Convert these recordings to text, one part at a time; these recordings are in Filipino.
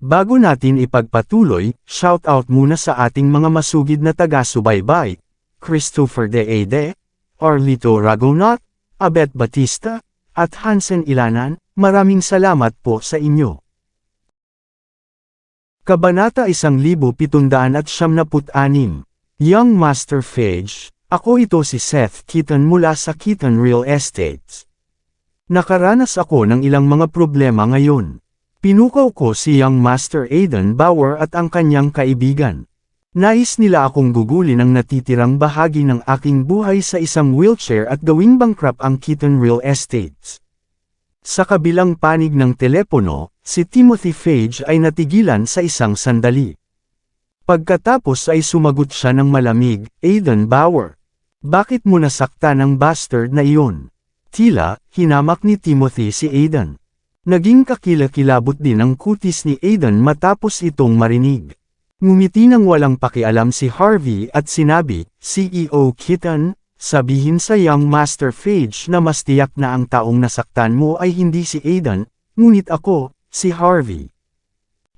Bago natin ipagpatuloy, shoutout muna sa ating mga masugid na taga-subaybay, Christopher De Ede, Arlito Ragonat, Abet Batista, at Hansen Ilanan, maraming salamat po sa inyo. Kabanata 1776. Young Master Phage, ako ito si Seth Keaton mula sa Keaton Real Estates. Nakaranas ako ng ilang mga problema ngayon. Pinukaw ko si Young Master Aidan Bauer at ang kanyang kaibigan. Nais nila akong gugulin ang natitirang bahagi ng aking buhay sa isang wheelchair at gawing bankrupt ang Keaton Real Estates. Sa kabilang panig ng telepono, si Timothy Phage ay natigilan sa isang sandali. Pagkatapos ay sumagot siya ng malamig, Aidan Bauer. Bakit mo nasaktan ang bastard na iyon? Tila, hinamak ni Timothy si Aidan. Naging kakilakilabot din ang kutis ni Aidan matapos itong marinig. Ngumiti nang walang pakialam si Harvey at sinabi, CEO Keaton, sabihin sa Young Master Phage na mas tiyak na ang taong nasaktan mo ay hindi si Aidan, ngunit ako, si Harvey.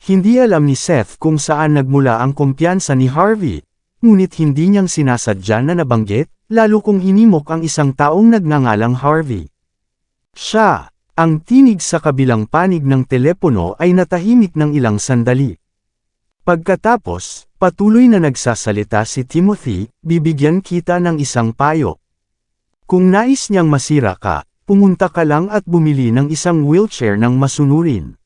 Hindi alam ni Seth kung saan nagmula ang kumpiyansa ni Harvey, ngunit hindi niyang sinasadya na nabanggit, lalo kung hinimok ang isang taong nagngangalang Harvey. Siya. Ang tinig sa kabilang panig ng telepono ay natahimik ng ilang sandali. Pagkatapos, patuloy na nagsasalita si Timothy, bibigyan kita ng isang payo. Kung nais niyang masira ka, pumunta ka lang at bumili ng isang wheelchair ng masunurin.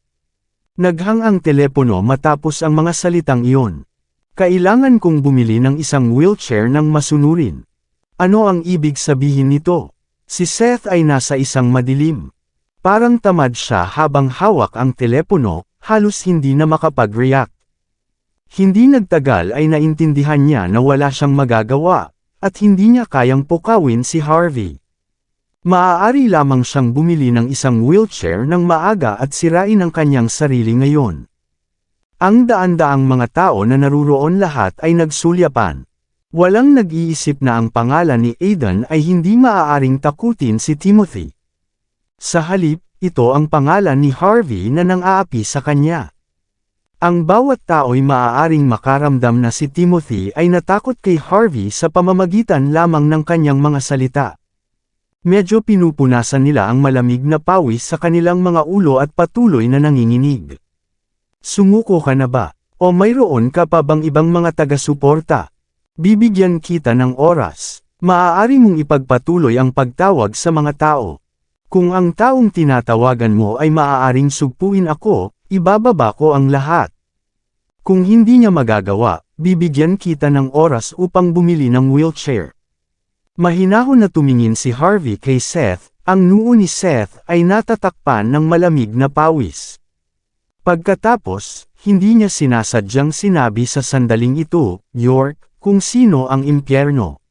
Naghang ang telepono matapos ang mga salitang iyon. Kailangan kong bumili ng isang wheelchair ng masunurin. Ano ang ibig sabihin nito? Si Seth ay nasa isang madilim. Parang tamad siya habang hawak ang telepono, halos hindi na makapag-react. Hindi nagtagal ay naintindihan niya na wala siyang magagawa, at hindi niya kayang pukawin si Harvey. Maaari lamang siyang bumili ng isang wheelchair ng maaga at sirain ang kanyang sarili ngayon. Ang daan-daang mga tao na naruroon lahat ay nagsulyapan. Walang nag-iisip na ang pangalan ni Aidan ay hindi maaaring takutin si Timothy. Sa halip, ito ang pangalan ni Harvey na nang-aapi sa kanya. Ang bawat tao'y maaaring makaramdam na si Timothy ay natakot kay Harvey sa pamamagitan lamang ng kanyang mga salita. Medyo pinupunasan nila ang malamig na pawis sa kanilang mga ulo at patuloy na nanginginig. Sumuko ka na ba? O mayroon ka pa bang ibang mga taga-suporta? Bibigyan kita ng oras. Maaari mong ipagpatuloy ang pagtawag sa mga tao. Kung ang taong tinatawagan mo ay maaaring sugpuin ako, ibababa ko ang lahat. Kung hindi niya magagawa, bibigyan kita ng oras upang bumili ng wheelchair. Mahinahon na tumingin si Harvey kay Seth, ang noo ni Seth ay natatakpan ng malamig na pawis. Pagkatapos, hindi niya sinasadyang sinabi sa sandaling ito, York, kung sino ang impyerno.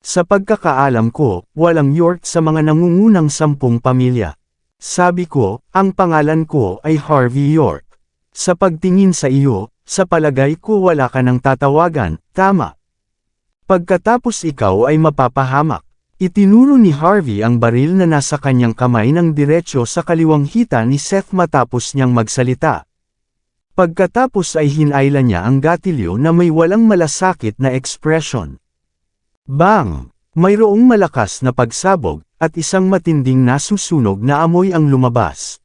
Sa pagkakaalam ko, walang York sa mga nangungunang 10 pamilya. Sabi ko, ang pangalan ko ay Harvey York. Sa pagtingin sa iyo, sa palagay ko wala ka nang tatawagan, tama. Pagkatapos ikaw ay mapapahamak. Itinuro ni Harvey ang baril na nasa kanyang kamay ng diretsyo sa kaliwang hita ni Seth matapos niyang magsalita. Pagkatapos ay hinailan niya ang gatilyo na may walang malasakit na ekspresyon. Bang! Mayroong malakas na pagsabog, at isang matinding nasusunog na amoy ang lumabas.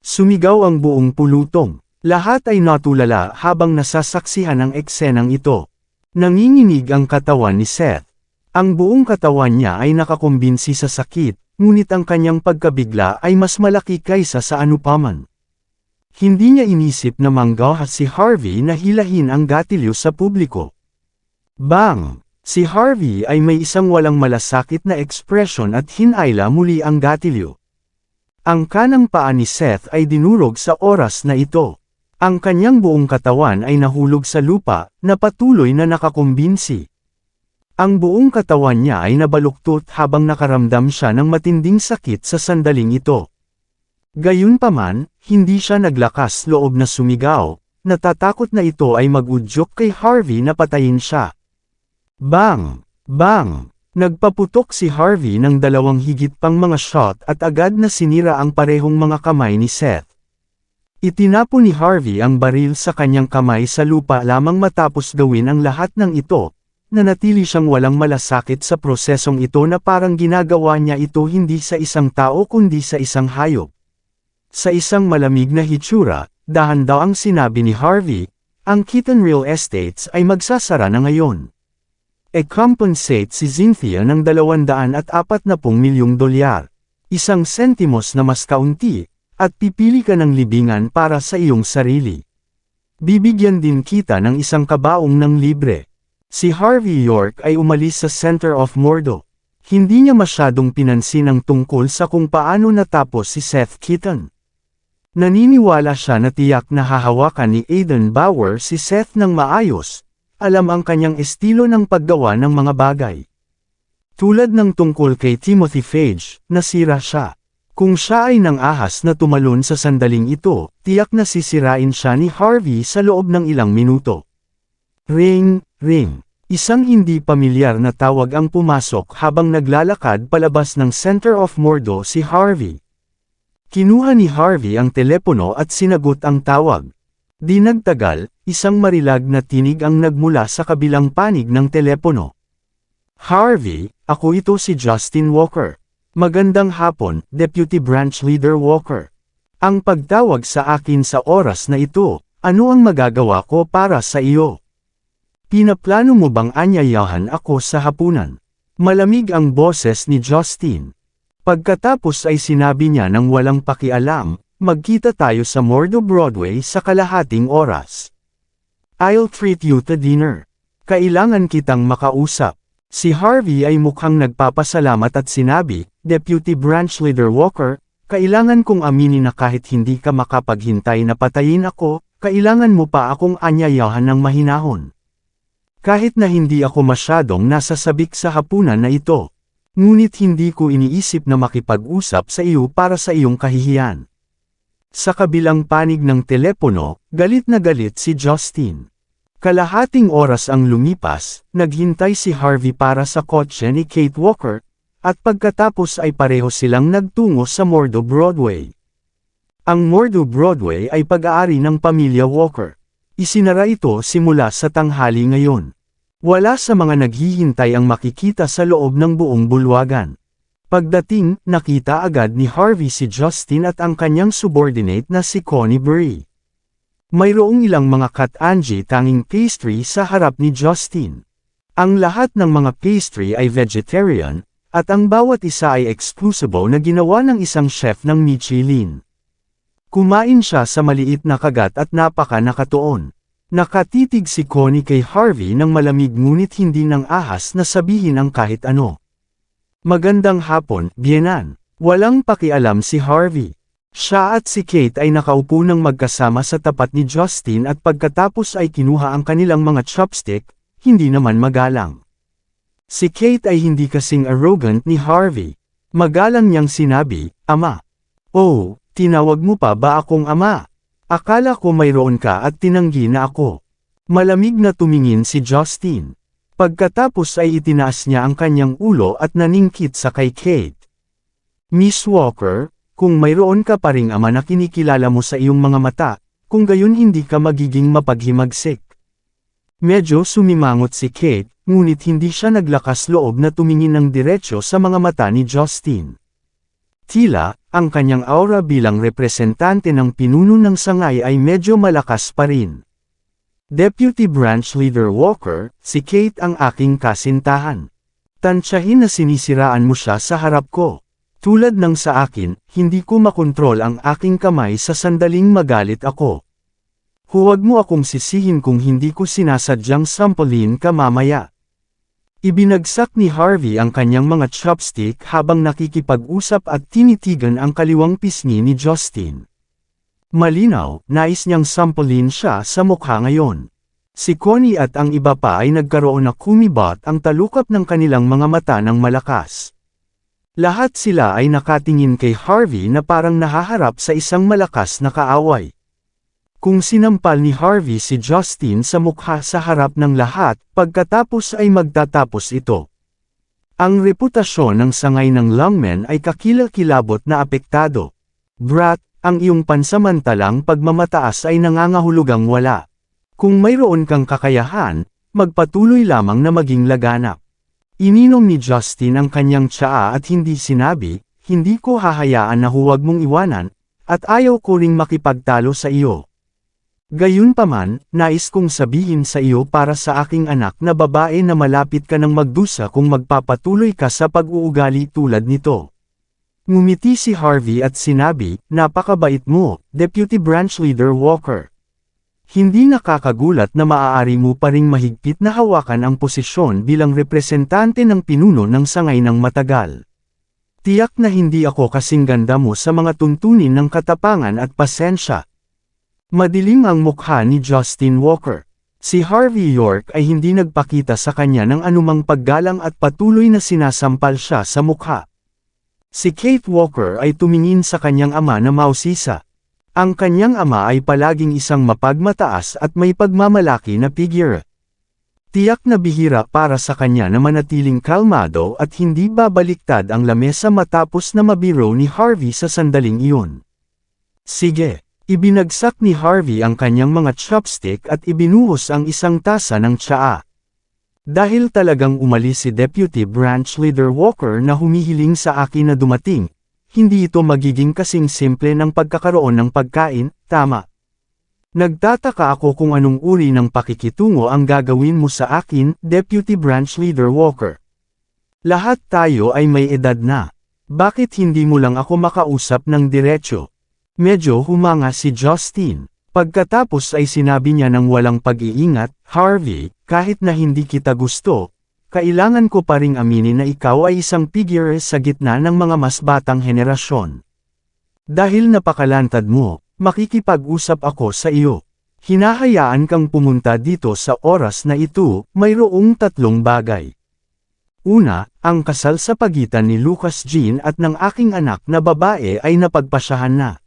Sumigaw ang buong pulutong. Lahat ay natulala habang nasasaksihan ang eksenang ito. Nanginginig ang katawan ni Seth. Ang buong katawan niya ay nakakumbinsi sa sakit, ngunit ang kanyang pagkabigla ay mas malaki kaysa sa anupaman. Hindi niya inisip na manggaw si Harvey na hilahin ang gatilyo sa publiko. Bang! Si Harvey ay may isang walang malasakit na ekspresyon at hinayla muli ang gatilyo. Ang kanang paa ni Seth ay dinurog sa oras na ito. Ang kanyang buong katawan ay nahulog sa lupa, na patuloy na nakakumbinsi. Ang buong katawan niya ay nabaluktot habang nakaramdam siya ng matinding sakit sa sandaling ito. Gayunpaman, hindi siya naglakas loob na sumigaw, natatakot na ito ay mag-udyok kay Harvey na patayin siya. Bang! Bang! Nagpaputok si Harvey ng 2 higit pang mga shot at agad na sinira ang parehong mga kamay ni Seth. Itinapon ni Harvey ang baril sa kanyang kamay sa lupa lamang matapos gawin ang lahat ng ito, nanatili siyang walang malasakit sa prosesong ito na parang ginagawa niya ito hindi sa isang tao kundi sa isang hayop. Sa isang malamig na hitsura, dahan daw ang sinabi ni Harvey, ang Keaton Real Estates ay magsasara na ngayon. E-compensate si Cynthia ng $240 milyong, 1 sentimos na mas kaunti, at pipili ka ng libingan para sa iyong sarili. Bibigyan din kita ng isang kabaong ng libre. Si Harvey York ay umalis sa Center of Mordo. Hindi niya masyadong pinansin ang tungkol sa kung paano natapos si Seth Keaton. Naniniwala siya na tiyak na hahawakan ni Aidan Bauer si Seth ng maayos, alam ang kanyang estilo ng paggawa ng mga bagay. Tulad ng tungkol kay Timothy Fage, nasira siya. Kung siya ay nang ahas na tumalon sa sandaling ito, tiyak na sisirain siya ni Harvey sa loob ng ilang minuto. Ring, ring. Isang hindi pamilyar na tawag ang pumasok habang naglalakad palabas ng Center of Mordo si Harvey. Kinuha ni Harvey ang telepono at sinagot ang tawag. Di nagtagal, isang marilag na tinig ang nagmula sa kabilang panig ng telepono. Harvey, ako ito si Justin Walker. Magandang hapon, Deputy Branch Leader Walker. Ang pagtawag sa akin sa oras na ito, ano ang magagawa ko para sa iyo? Pinaplano mo bang anyayahan ako sa hapunan? Malamig ang boses ni Justin. Pagkatapos ay sinabi niya ng walang pakialam, magkita tayo sa Mordo Broadway sa kalahating oras. I'll treat you to dinner. Kailangan kitang makausap. Si Harvey ay mukhang nagpapasalamat at sinabi, Deputy Branch Leader Walker, kailangan kong aminin na kahit hindi ka makapaghintay na patayin ako, kailangan mo pa akong anyayahan ng mahinahon. Kahit na hindi ako masyadong nasasabik sa hapunan na ito. Ngunit hindi ko iniisip na makipag-usap sa iyo para sa iyong kahihiyan. Sa kabilang panig ng telepono, galit na galit si Justin. Kalahating oras ang lumipas, naghintay si Harvey para sa kotse ni Kate Walker, at pagkatapos ay pareho silang nagtungo sa Mordo Broadway. Ang Mordo Broadway ay pag-aari ng pamilya Walker. Isinara ito simula sa tanghali ngayon. Wala sa mga naghihintay ang makikita sa loob ng buong bulwagan. Pagdating, nakita agad ni Harvey si Justin at ang kanyang subordinate na si Connie Brie. Mayroong ilang mga kat-anji tanging pastry sa harap ni Justin. Ang lahat ng mga pastry ay vegetarian, at ang bawat isa ay exclusive na ginawa ng isang chef ng Michelin. Kumain siya sa maliit na kagat at napaka-nakatuon. Nakatitig si Connie kay Harvey ng malamig ngunit hindi nang ahas na sabihin ang kahit ano. Magandang hapon, Bienan. Walang pakialam si Harvey. Siya at si Kate ay nakaupo ng magkasama sa tapat ni Justin at pagkatapos ay kinuha ang kanilang mga chopstick, hindi naman magalang. Si Kate ay hindi kasing arrogant ni Harvey. Magalang niyang sinabi, Ama. Oh, tinawag mo pa ba akong ama? Akala ko mayroon ka at tinanggi na ako. Malamig na tumingin si Justin. Pagkatapos ay itinaas niya ang kanyang ulo at naningkit sa kay Kate. Miss Walker, kung mayroon ka pa ring ama na kinikilala mo sa iyong mga mata, kung gayon hindi ka magiging mapaghimagsik. Medyo sumimangot si Kate, ngunit hindi siya naglakas loob na tumingin ng diretsyo sa mga mata ni Justin. Tila, ang kanyang aura bilang representante ng pinuno ng sangay ay medyo malakas pa rin. Deputy Branch Leader Walker, si Kate ang aking kasintahan. Tansyahin na sinisiraan mo siya sa harap ko. Tulad ng sa akin, hindi ko makontrol ang aking kamay sa sandaling magalit ako. Huwag mo akong sisihin kung hindi ko sinasadyang sampulin ka mamaya. Ibinagsak ni Harvey ang kanyang mga chopstick habang nakikipag-usap at tinitigan ang kaliwang pisngi ni Justin. Malinaw, nais niyang sampulin siya sa mukha ngayon. Si Connie at ang iba pa ay nagkaroon na kumibot ang talukap ng kanilang mga mata ng malakas. Lahat sila ay nakatingin kay Harvey na parang nahaharap sa isang malakas na kaaway. Kung sinampal ni Harvey si Justin sa mukha sa harap ng lahat, pagkatapos ay magtatapos ito. Ang reputasyon ng sangay ng lungmen ay kakilakilabot na apektado. Brat, ang iyong pansamantalang pagmamataas ay nangangahulugang wala. Kung mayroon kang kakayahan, magpatuloy lamang na maging laganap. Ininom ni Justin ang kanyang tsaa at hindi sinabi, hindi ko hahayaan na huwag mong iwanan, at ayaw ko ring makipagtalo sa iyo. Gayunpaman, nais kong sabihin sa iyo para sa aking anak na babae na malapit ka ng magdusa kung magpapatuloy ka sa pag-uugali tulad nito. Ngumiti si Harvey at sinabi, napakabait mo, Deputy Branch Leader Walker. Hindi nakakagulat na maaari mo pa ring mahigpit na hawakan ang posisyon bilang representante ng pinuno ng sangay ng matagal. Tiyak na hindi ako kasing ganda mo sa mga tuntunin ng katapangan at pasensya. Madilim ang mukha ni Justin Walker. Si Harvey York ay hindi nagpakita sa kanya ng anumang paggalang at patuloy na sinasampal siya sa mukha. Si Kate Walker ay tumingin sa kanyang ama na mausisa. Ang kanyang ama ay palaging isang mapagmataas at may pagmamalaki na figure. Tiyak na bihira para sa kanya na manatiling kalmado at hindi babaliktad ang lamesa matapos na mabiro ni Harvey sa sandaling iyon. Sige. Ibinagsak ni Harvey ang kanyang mga chopstick at ibinuhos ang isang tasa ng tsaa. Dahil talagang umalis si Deputy Branch Leader Walker na humihiling sa akin na dumating, hindi ito magiging kasing simple ng pagkakaroon ng pagkain, tama. Nagtataka ako kung anong uri ng pakikitungo ang gagawin mo sa akin, Deputy Branch Leader Walker. Lahat tayo ay may edad na. Bakit hindi mo lang ako makausap ng diretsyo? Medyo humanga si Justin. Pagkatapos ay sinabi niya ng walang pag-iingat, Harvey, kahit na hindi kita gusto, kailangan ko pa ring aminin na ikaw ay isang figure sa gitna ng mga mas batang henerasyon. Dahil napakalantad mo, makikipag-usap ako sa iyo. Hinahayaan kang pumunta dito sa oras na ito, mayroong tatlong bagay. Una, ang kasal sa pagitan ni Lucas Jean at ng aking anak na babae ay napagpasyahan na.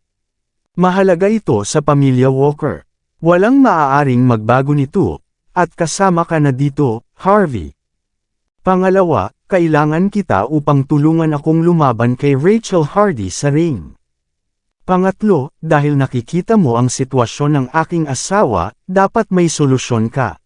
Mahalaga ito sa pamilya Walker. Walang maaaring magbago nito, at kasama ka na dito, Harvey. Pangalawa, kailangan kita upang tulungan akong lumaban kay Rachel Hardy sa ring. Pangatlo, dahil nakikita mo ang sitwasyon ng aking asawa, dapat may solusyon ka.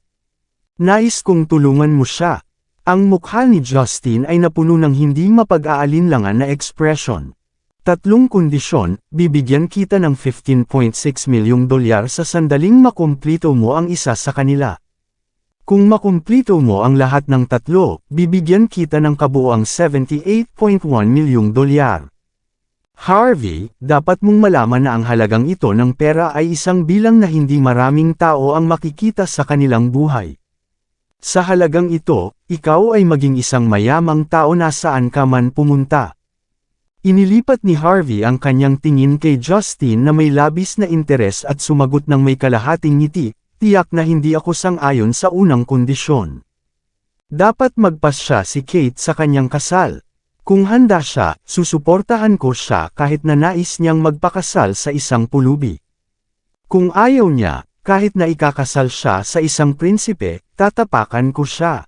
Nais kong tulungan mo siya. Ang mukha ni Justin ay napuno ng hindi mapag-aalinlangan na ekspresyon. Tatlong kondisyon, bibigyan kita ng $15.6 milyong sa sandaling makumplito mo ang isa sa kanila. Kung makumplito mo ang lahat ng tatlo, bibigyan kita ng kabuuang $78.1 milyong. Harvey, dapat mong malaman na ang halagang ito ng pera ay isang bilang na hindi maraming tao ang makikita sa kanilang buhay. Sa halagang ito, ikaw ay maging isang mayamang tao na saan ka man pumunta. Inilipat ni Harvey ang kanyang tingin kay Justin na may labis na interes at sumagot ng may kalahating ngiti, tiyak na hindi ako sang-ayon sa unang kondisyon. Dapat magpasya si Kate sa kanyang kasal. Kung handa siya, susuportahan ko siya kahit na nais niyang magpakasal sa isang pulubi. Kung ayaw niya, kahit na ikakasal siya sa isang prinsipe, tatapakan ko siya.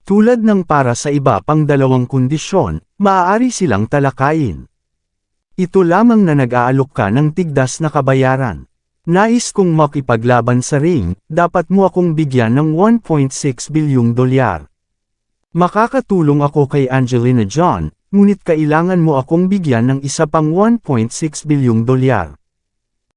Tulad ng para sa iba pang dalawang kondisyon, maaari silang talakayin. Ito lamang na nag-aalok ka ng tigdas na kabayaran. Nais kong makipaglaban sa ring, dapat mo akong bigyan ng $1.6 bilyong. Makakatulong ako kay Angelina John, ngunit kailangan mo akong bigyan ng isa pang $1.6 bilyong.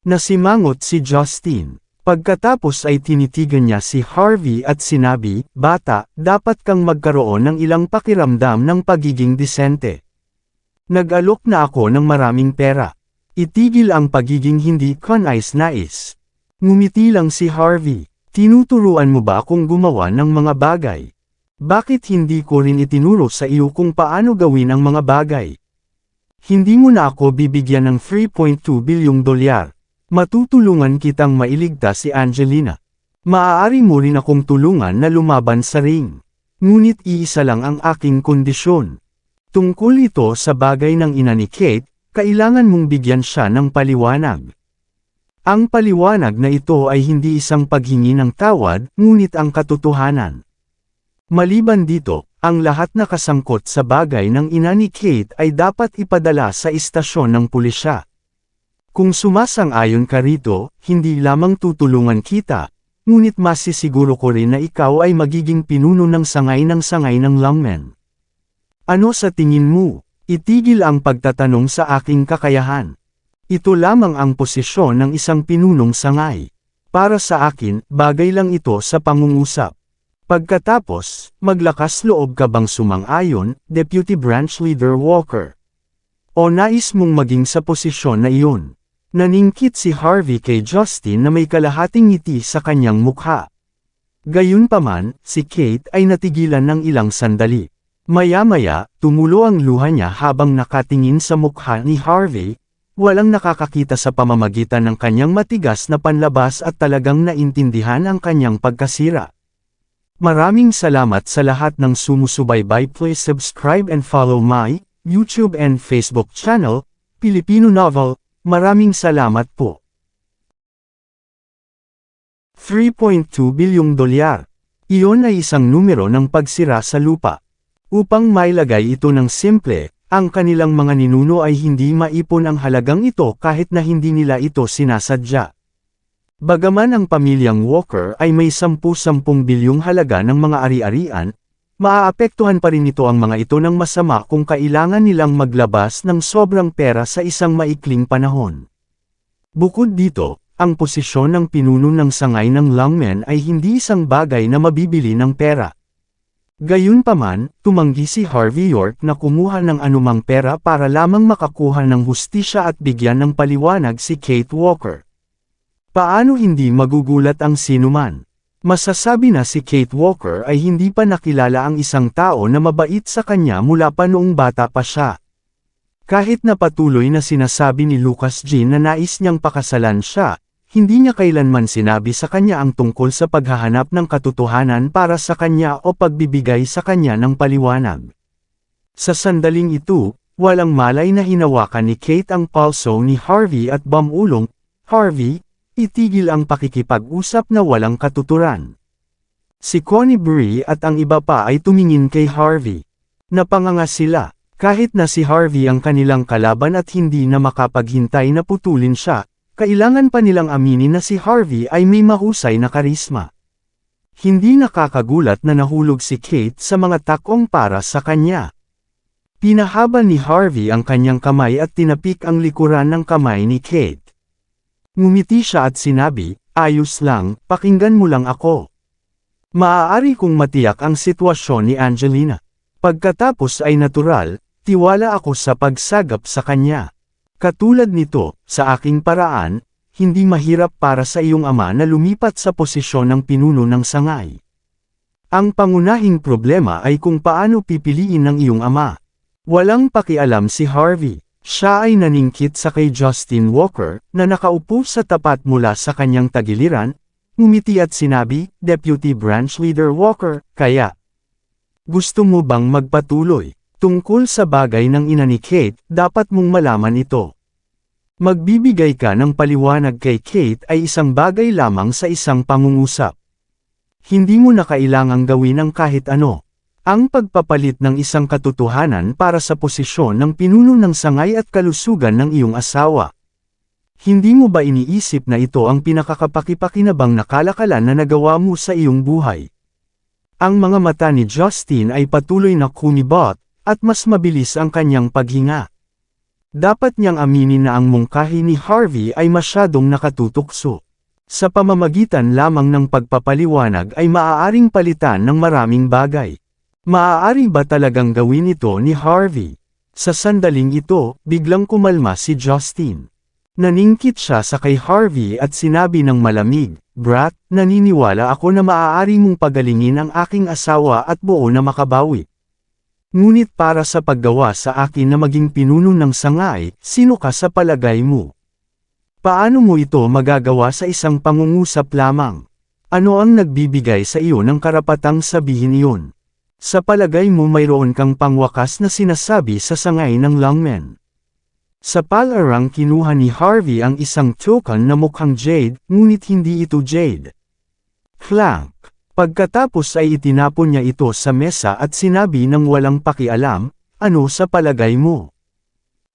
Nasimangot si Justin. Pagkatapos ay tinitigan niya si Harvey at sinabi, bata, dapat kang magkaroon ng ilang pakiramdam ng pagiging disente. Nag-alok na ako ng maraming pera. Itigil ang pagiging hindi kanais-nais. Ngumiti lang si Harvey. Tinuturuan mo ba akong gumawa ng mga bagay? Bakit hindi ko rin itinuro sa iyo kung paano gawin ang mga bagay? Hindi mo na ako bibigyan ng $3.2 bilyong. Matutulungan kitang mailigtas si Angelina. Maaari mo rin akong tulungan na lumaban sa ring. Ngunit iisa lang ang aking kondisyon. Tungkol ito sa bagay ng ina ni Kate, kailangan mong bigyan siya ng paliwanag. Ang paliwanag na ito ay hindi isang paghingi ng tawad, ngunit ang katotohanan. Maliban dito, ang lahat na kasangkot sa bagay ng ina ni Kate ay dapat ipadala sa istasyon ng pulisya. Kung sumasang-ayon ka rito, hindi lamang tutulungan kita, ngunit masisiguro ko rin na ikaw ay magiging pinuno ng sangay ng lungmen. Ano sa tingin mo? Itigil ang pagtatanong sa aking kakayahan. Ito lamang ang posisyon ng isang pinunong sangay. Para sa akin, bagay lang ito sa pangungusap. Pagkatapos, maglakas loob ka bang sumang-ayon, Deputy Branch Leader Walker? O nais mong maging sa posisyon na iyon? Naningkit si Harvey kay Justin na may kalahating ngiti sa kanyang mukha. Gayunpaman, si Kate ay natigilan ng ilang sandali. Maya-maya, tumulo ang luha niya habang nakatingin sa mukha ni Harvey, walang nakakakita sa pamamagitan ng kanyang matigas na panlabas at talagang naintindihan ang kanyang pagkasira. Maraming salamat sa lahat ng sumusubaybay. Please subscribe and follow my YouTube and Facebook channel, Filipino Novel. Maraming salamat po. 3.2 bilyong dolyar. Iyon ay isang numero ng pagsira sa lupa. Upang mailagay ito ng simple, ang kanilang mga ninuno ay hindi maipon ang halagang ito kahit na hindi nila ito sinasadya. Bagaman ang pamilyang Walker ay may 10 bilyong halaga ng mga ari-arian, maaapektuhan pa rin ito ang mga ito ng masama kung kailangan nilang maglabas ng sobrang pera sa isang maikling panahon. Bukod dito, ang posisyon ng pinuno ng sangay ng lungmen ay hindi isang bagay na mabibili ng pera. Gayunpaman, tumanggi si Harvey York na kumuha ng anumang pera para lamang makakuha ng hustisya at bigyan ng paliwanag si Kate Walker. Paano hindi magugulat ang sinuman? Masasabi na si Kate Walker ay hindi pa nakilala ang isang tao na mabait sa kanya mula pa noong bata pa siya. Kahit na patuloy na sinasabi ni Lucas Jean na nais niyang pakasalan siya, hindi niya kailanman sinabi sa kanya ang tungkol sa paghahanap ng katotohanan para sa kanya o pagbibigay sa kanya ng paliwanag. Sa sandaling ito, walang malay na hinawakan ni Kate ang palso ni Harvey at bumulong, "Harvey, itigil ang pakikipag-usap na walang katuturan." Si Connie Brie at ang iba pa ay tumingin kay Harvey. Napanganga sila, kahit na si Harvey ang kanilang kalaban at hindi na makapaghintay na putulin siya, kailangan pa nilang aminin na si Harvey ay may mahusay na karisma. Hindi nakakagulat na nahulog si Kate sa mga takong para sa kanya. Pinahaba ni Harvey ang kanyang kamay at tinapik ang likuran ng kamay ni Kate. Ngumiti siya at sinabi, "Ayos lang, pakinggan mo lang ako. Maaari kong matiyak ang sitwasyon ni Angelina. Pagkatapos ay natural, tiwala ako sa pagsagap sa kanya. Katulad nito, sa aking paraan, hindi mahirap para sa iyong ama na lumipat sa posisyon ng pinuno ng sangay. Ang pangunahing problema ay kung paano pipiliin ng iyong ama." Walang pakialam si Harvey. Siya ay naningkit sa kay Justin Walker, na nakaupo sa tapat mula sa kanyang tagiliran, ngumiti at sinabi, "Deputy Branch Leader Walker, kaya gusto mo bang magpatuloy? Tungkol sa bagay ng ina ni Kate, dapat mong malaman ito. Magbibigay ka ng paliwanag kay Kate ay isang bagay lamang sa isang pangungusap. Hindi mo na kailangang gawin ang kahit ano. Ang pagpapalit ng isang katotohanan para sa posisyon ng pinuno ng sangay at kalusugan ng iyong asawa. Hindi mo ba iniisip na ito ang pinakakapakipakinabang na kalakalan na nagawa mo sa iyong buhay?" Ang mga mata ni Justin ay patuloy na kumibot, at mas mabilis ang kanyang paghinga. Dapat niyang aminin na ang mungkahi ni Harvey ay masyadong nakatutukso. Sa pamamagitan lamang ng pagpapaliwanag ay maaaring palitan ng maraming bagay. Maaari ba talagang gawin ito ni Harvey? Sa sandaling ito, biglang kumalma si Justin. Naningkit siya sa kay Harvey at sinabi ng malamig, "Brat, naniniwala ako na maaari mong pagalingin ang aking asawa at buo na makabawi. Ngunit para sa paggawa sa akin na maging pinuno ng sangay, sino ka sa palagay mo? Paano mo ito magagawa sa isang pangungusap lamang? Ano ang nagbibigay sa iyo ng karapatang sabihin iyon? Sa palagay mo mayroon kang pangwakas na sinasabi sa sangay ng lungmen?" Sa palarang kinuha ni Harvey ang isang token na mukhang jade, ngunit hindi ito jade. Clank. Pagkatapos ay itinapon niya ito sa mesa at sinabi ng walang pakialam, "Ano sa palagay mo?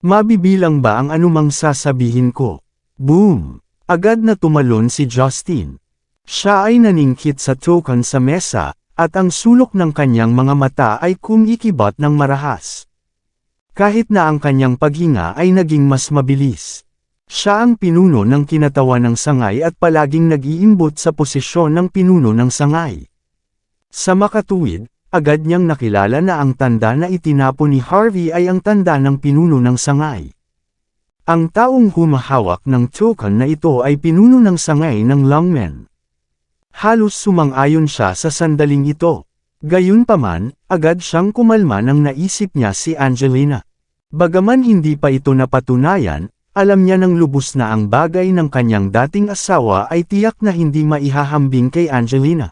Mabibilang ba ang anumang sasabihin ko? Boom! Agad na tumalon si Justin. Siya ay naningkit sa token sa mesa, at ang sulok ng kanyang mga mata ay kumikibat ng marahas. Kahit na ang kanyang paghinga ay naging mas mabilis. Siya ang pinuno ng kinatawan ng sangay at palaging nag-iimbot sa posisyon ng pinuno ng sangay. Sa makatuwid, agad niyang nakilala na ang tanda na itinapon ni Harvey ay ang tanda ng pinuno ng sangay. Ang taong humahawak ng token na ito ay pinuno ng sangay ng Longmen. Halos sumang-ayon siya sa sandaling ito. Gayunpaman, agad siyang kumalma nang naisip niya si Angelina. Bagaman hindi pa ito napatunayan, alam niya ng lubos na ang bagay ng kanyang dating asawa ay tiyak na hindi maihahambing kay Angelina.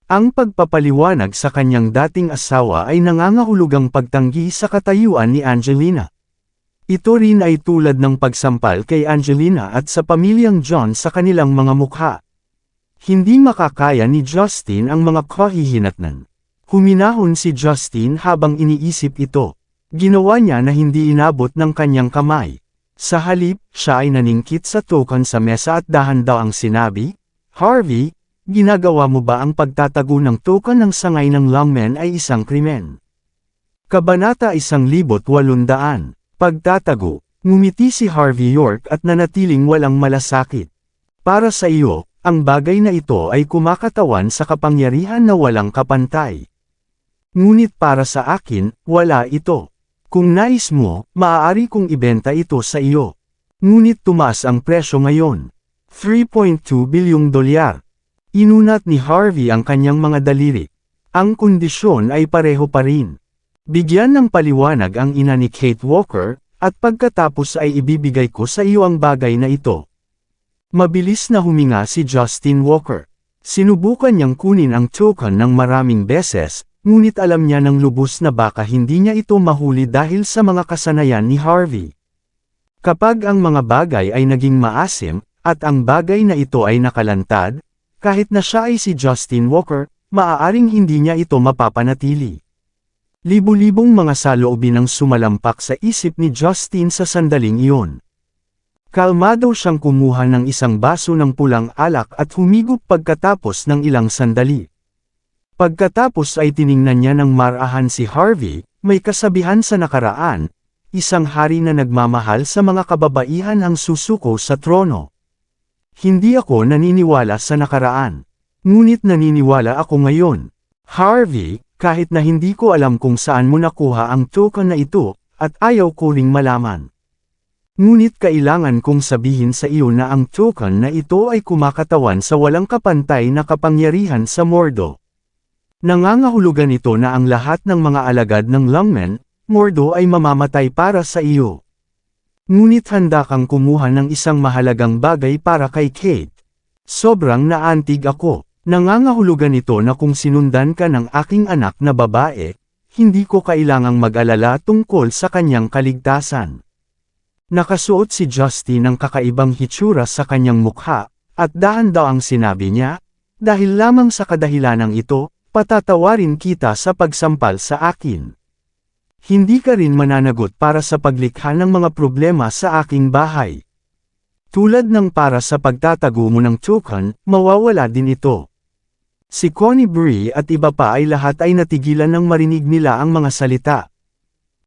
Ang pagpapaliwanag sa kanyang dating asawa ay nangangahulugang pagtanggi sa katayuan ni Angelina. Ito rin ay tulad ng pagsampal kay Angelina at sa pamilyang John sa kanilang mga mukha. Hindi makakaya ni Justin ang mga kahihinatnan. Huminahon si Justin habang iniisip ito. Ginawa niya na hindi inabot ng kanyang kamay. Sa halip, siya ay naningkit sa token sa mesa at dahan-daw ang sinabi, "Harvey, ginagawa mo ba ang pagtatago ng token ng sangay ng Longmen ay isang krimen?" Kabanata 1800. Pagtatago. Ngumiti si Harvey York at nanatiling walang malasakit. Para sa iyo, ang bagay na ito ay kumakatawan sa kapangyarihan na walang kapantay. Ngunit para sa akin, wala ito. Kung nais mo, maaari kong ibenta ito sa iyo. Ngunit tumaas ang presyo ngayon. $3.2 bilyong. Inunat ni Harvey ang kanyang mga daliri. Ang kondisyon ay pareho pa rin. Bigyan ng paliwanag ang ina ni Kate Walker, at pagkatapos ay ibibigay ko sa iyo ang bagay na ito. Mabilis na huminga si Justin Walker. Sinubukan niyang kunin ang token ng maraming beses, ngunit alam niya ng lubos na baka hindi niya ito mahuli dahil sa mga kasanayan ni Harvey. Kapag ang mga bagay ay naging maasim, at ang bagay na ito ay nakalantad, kahit na siya ay si Justin Walker, maaaring hindi niya ito mapapanatili. Libu-libong mga saloobin ang sumalampak sa isip ni Justin sa sandaling iyon. Kalmado siyang kumuha ng isang baso ng pulang alak at humigop pagkatapos ng ilang sandali. Pagkatapos ay tiningnan niya ng marahan si Harvey, may kasabihan sa nakaraan, isang hari na nagmamahal sa mga kababaihan ang susuko sa trono. Hindi ako naniniwala sa nakaraan. Ngunit naniniwala ako ngayon. Harvey, kahit na hindi ko alam kung saan mo nakuha ang token na ito, at ayaw ko ring malaman. Ngunit kailangan kong sabihin sa iyo na ang token na ito ay kumakatawan sa walang kapantay na kapangyarihan sa Mordo. Nangangahulugan ito na ang lahat ng mga alagad ng Longmen, Mordo ay mamamatay para sa iyo. Ngunit handa kang kumuha ng isang mahalagang bagay para kay Kate. Sobrang naantig ako. Nangangahulugan ito na kung sinundan ka ng aking anak na babae, hindi ko kailangang mag-alala tungkol sa kanyang kaligtasan. Nakasuot si Justin ng kakaibang hitsura sa kanyang mukha, at dahan-daw ang sinabi niya, "Dahil lamang sa kadahilanang ito, patatawarin kita sa pagsampal sa akin. Hindi ka rin mananagot para sa paglikha ng mga problema sa aking bahay. Tulad ng para sa pagtatago mo ng token, mawawala din ito." Si Connie Brie at iba pa ay lahat ay natigilan nang marinig nila ang mga salita.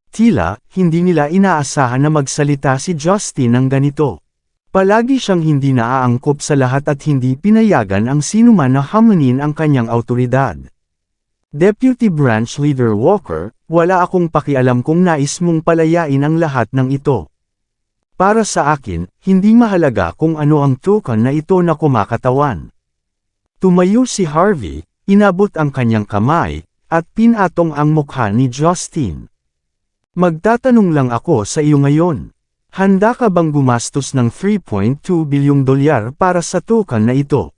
Tila, hindi nila inaasahan na magsalita si Justin ng ganito. Palagi siyang hindi naaangkop sa lahat at hindi pinayagan ang sinuman na hamunin ang kanyang awtoridad. Deputy Branch Leader Walker, wala akong pakialam kung nais mong palayain ang lahat ng ito. Para sa akin, hindi mahalaga kung ano ang token na ito na kumakatawan. Tumayo si Harvey, inabot ang kanyang kamay, at pinatong ang mukha ni Justin. Magtatanong lang ako sa iyo ngayon. Handa ka bang gumastos ng $3.2 bilyong para sa token na ito?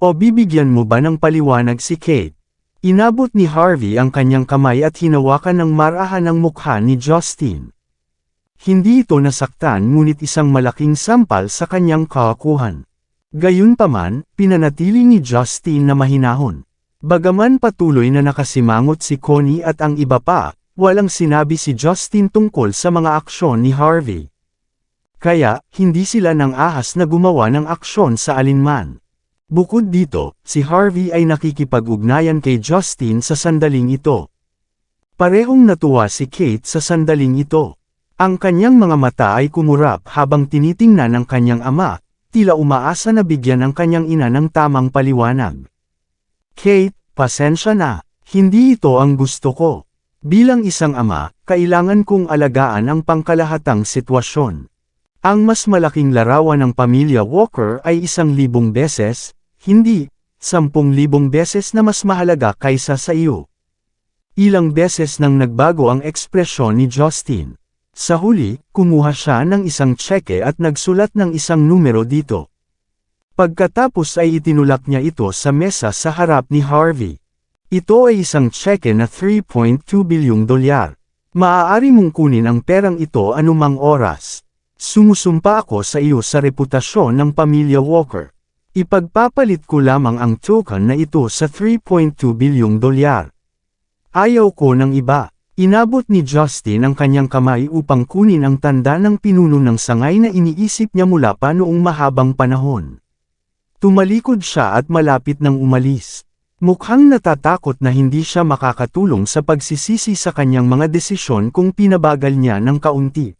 O bibigyan mo ba ng paliwanag si Kate? Inabot ni Harvey ang kanyang kamay at hinawakan ng marahan ang mukha ni Justin. Hindi ito nasaktan ngunit isang malaking sampal sa kanyang kakakuhan. Gayunpaman, pinanatili ni Justin na mahinahon. Bagaman patuloy na nakasimangot si Connie at ang iba pa, walang sinabi si Justin tungkol sa mga aksyon ni Harvey. Kaya, hindi sila nang ahas na gumawa ng aksyon sa alinman. Bukod dito, si Harvey ay nakikipag-ugnayan kay Justin sa sandaling ito. Parehong natuwa si Kate sa sandaling ito. Ang kanyang mga mata ay kumurap habang tinitingnan ng kanyang ama, tila umaasa na bigyan ang kanyang ina ng tamang paliwanag. Kate, pasensya na, hindi ito ang gusto ko. Bilang isang ama, kailangan kong alagaan ang pangkalahatang sitwasyon. Ang mas malaking larawan ng pamilya Walker ay 1,000 beses, hindi 10,000 beses na mas mahalaga kaysa sa iyo. Ilang beses nang nagbago ang ekspresyon ni Justin. Sa huli, kumuha siya ng isang tseke at nagsulat ng isang numero dito. Pagkatapos ay itinulak niya ito sa mesa sa harap ni Harvey. Ito ay isang tseke na $3.2 bilyong. Maaari mong kunin ang perang ito anumang oras. Sumusumpa ako sa iyo sa reputasyon ng pamilya Walker. Ipagpapalit ko lamang ang token na ito sa $3.2 bilyong. Ayaw ko ng iba. Inabot ni Justin ang kanyang kamay upang kunin ang tanda ng pinuno ng sangay na iniisip niya mula pa noong mahabang panahon. Tumalikod siya at malapit nang umalis. Mukhang natatakot na hindi siya makakatulong sa pagsisisi sa kanyang mga desisyon kung pinabagal niya ng kaunti.